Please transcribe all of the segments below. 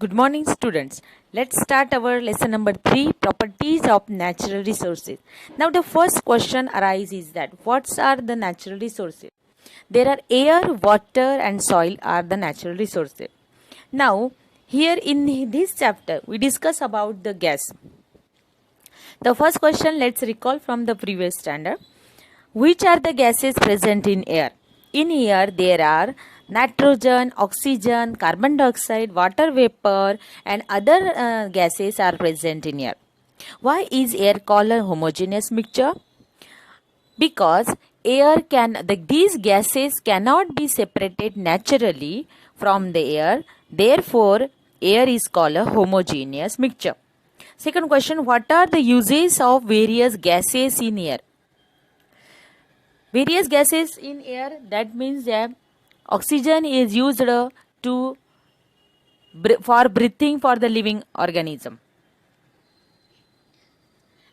Good morning, students. Let's start our lesson number 3, properties of natural resources. Now, the first question arises that what are the natural resources? There are air, water, and soil are the natural resources. Now, here in this chapter, we discuss about the gas. The first question, let's recall from the previous standard. Which are the gases present in air? In air, there are nitrogen, oxygen, carbon dioxide, water vapor, and other gases are present in air. Why is air called a homogeneous mixture? Because these gases cannot be separated naturally from the air. Therefore, air is called a homogeneous mixture. Second question, what are the uses of various gases in air? Various gases in air, that means that oxygen is used for breathing for the living organism,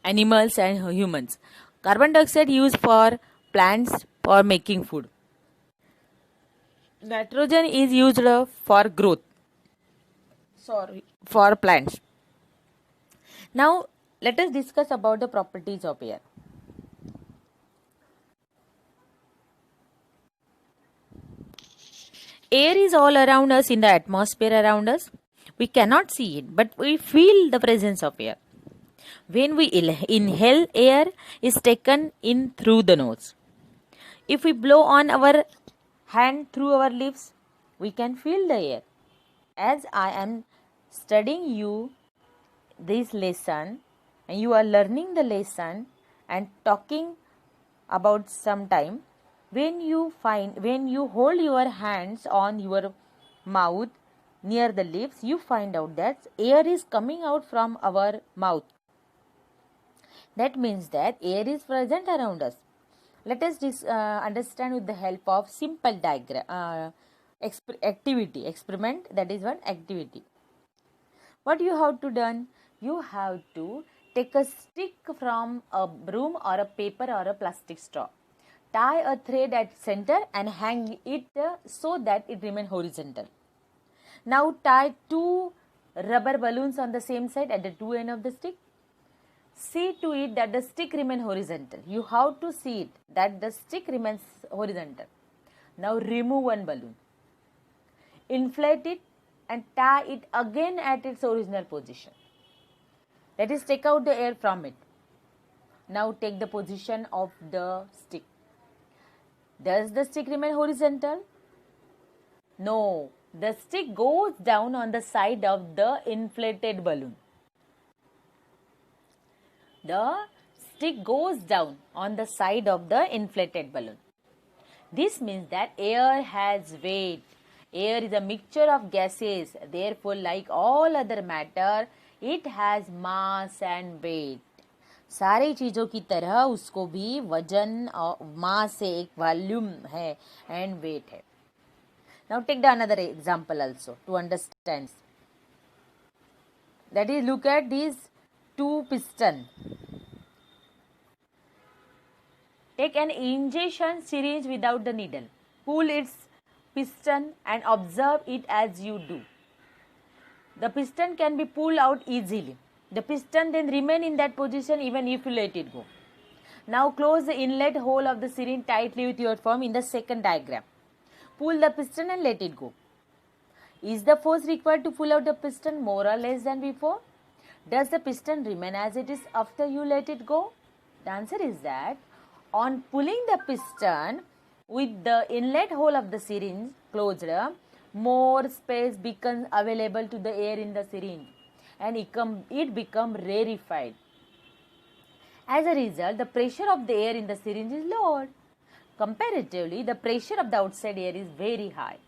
animals and humans. Carbon dioxide used for plants for making food. Nitrogen is used for growth, for plants. Now let us discuss about the properties of air. Air is all around us in the atmosphere around us. We cannot see it, but we feel the presence of air. When we inhale, air is taken in through the nose. If we blow on our hand through our lips, we can feel the air. As I am studying you this lesson, and you are learning the lesson and talking about some time, when you hold your hands on your mouth near the lips, you find out that air is coming out from our mouth. That means that air is present around us. Let us understand with the help of simple diagram experiment. That is one activity. What you have to done? You have to take a stick from a broom or a paper or a plastic straw. Tie a thread at center and hang it so that it remains horizontal. Now tie two rubber balloons on the same side at the two ends of the stick. See to it that the stick remains horizontal. You have to see it that the stick remains horizontal. Now remove one balloon. Inflate it and tie it again at its original position. Let us take out the air from it. Now take the position of the stick. Does the stick remain horizontal? No. The stick goes down on the side of the inflated balloon. The stick goes down on the side of the inflated balloon. This means that air has weight. Air is a mixture of gases. Therefore, like all other matter, it has mass and weight. सारी चीज़ों की तरह उसको भी वजन और मास से एक वॉल्यूम है एंड वेट है. Now take the another example also to understand. That is, look at these two pistons. Take an injection syringe without the needle. Pull its piston and observe it as you do. The piston can be pulled out easily. The piston then remain in that position even if you let it go. Now close the inlet hole of the syringe tightly with your thumb in the second diagram. Pull the piston and let it go. Is the force required to pull out the piston more or less than before? Does the piston remain as it is after you let it go? The answer is that on pulling the piston with the inlet hole of the syringe closed, more space becomes available to the air in the syringe and it becomes rarefied. As a result, the pressure of the air in the syringe is lowered. Comparatively, the pressure of the outside air is very high.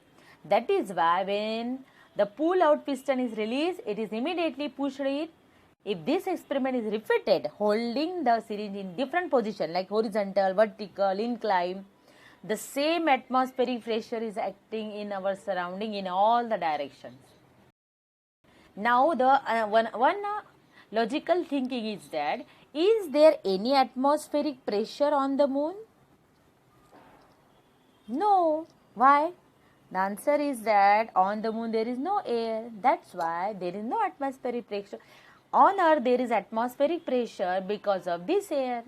That is why when the pull out piston is released, it is immediately pushed in. If this experiment is repeated, holding the syringe in different position like horizontal, vertical, incline, the same atmospheric pressure is acting in our surrounding in all the directions. Now the one logical thinking is that, is there any atmospheric pressure on the moon? No. Why? The answer is that on the moon there is no air. That's why there is no atmospheric pressure. On earth there is atmospheric pressure because of this air.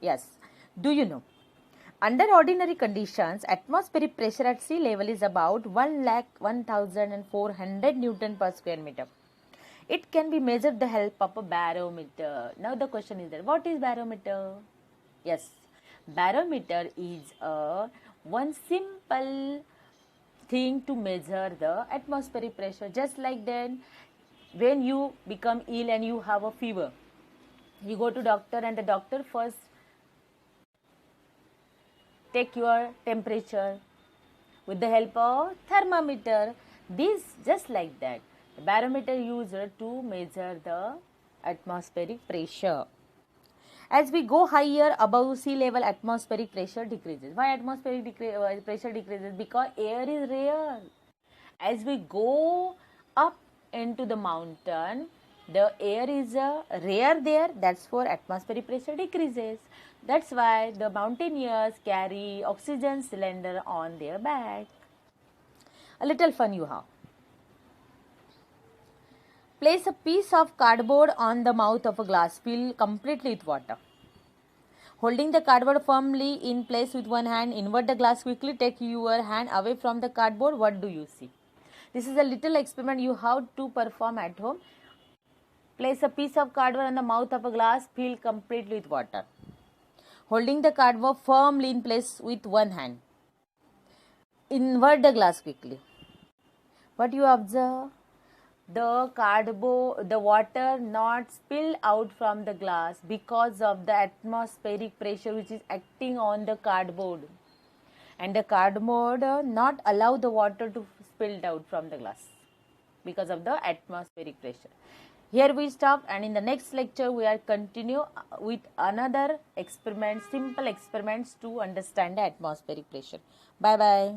Yes. Do you know? Under ordinary conditions, atmospheric pressure at sea level is about 1,0400 Newton per square meter. It can be measured with the help of a barometer. Now the question is that what is barometer? Yes, barometer is one simple thing to measure the atmospheric pressure. Just like then, when you become ill and you have a fever, you go to doctor and the doctor first take your temperature with the help of thermometer. This just like that. The barometer used to measure the atmospheric pressure. As we go higher above sea level, atmospheric pressure decreases. Why atmospheric pressure decreases? Because air is rare. As we go up into the mountain, the air is rare there. That's why atmospheric pressure decreases. That's why the mountaineers carry oxygen cylinder on their back. A little fun you have. Place a piece of cardboard on the mouth of a glass filled completely with water. Holding the cardboard firmly in place with one hand, invert the glass quickly, take your hand away from the cardboard. What do you see? This is a little experiment you have to perform at home. Place a piece of cardboard on the mouth of a glass filled completely with water. Holding the cardboard firmly in place with one hand. Invert the glass quickly. What you observe? The water not spilled out from the glass because of the atmospheric pressure which is acting on the cardboard, and the cardboard not allow the water to spill out from the glass because of the atmospheric pressure. Here we stop, and in the next lecture we are continue with another experiment, simple experiments to understand the atmospheric pressure. Bye bye.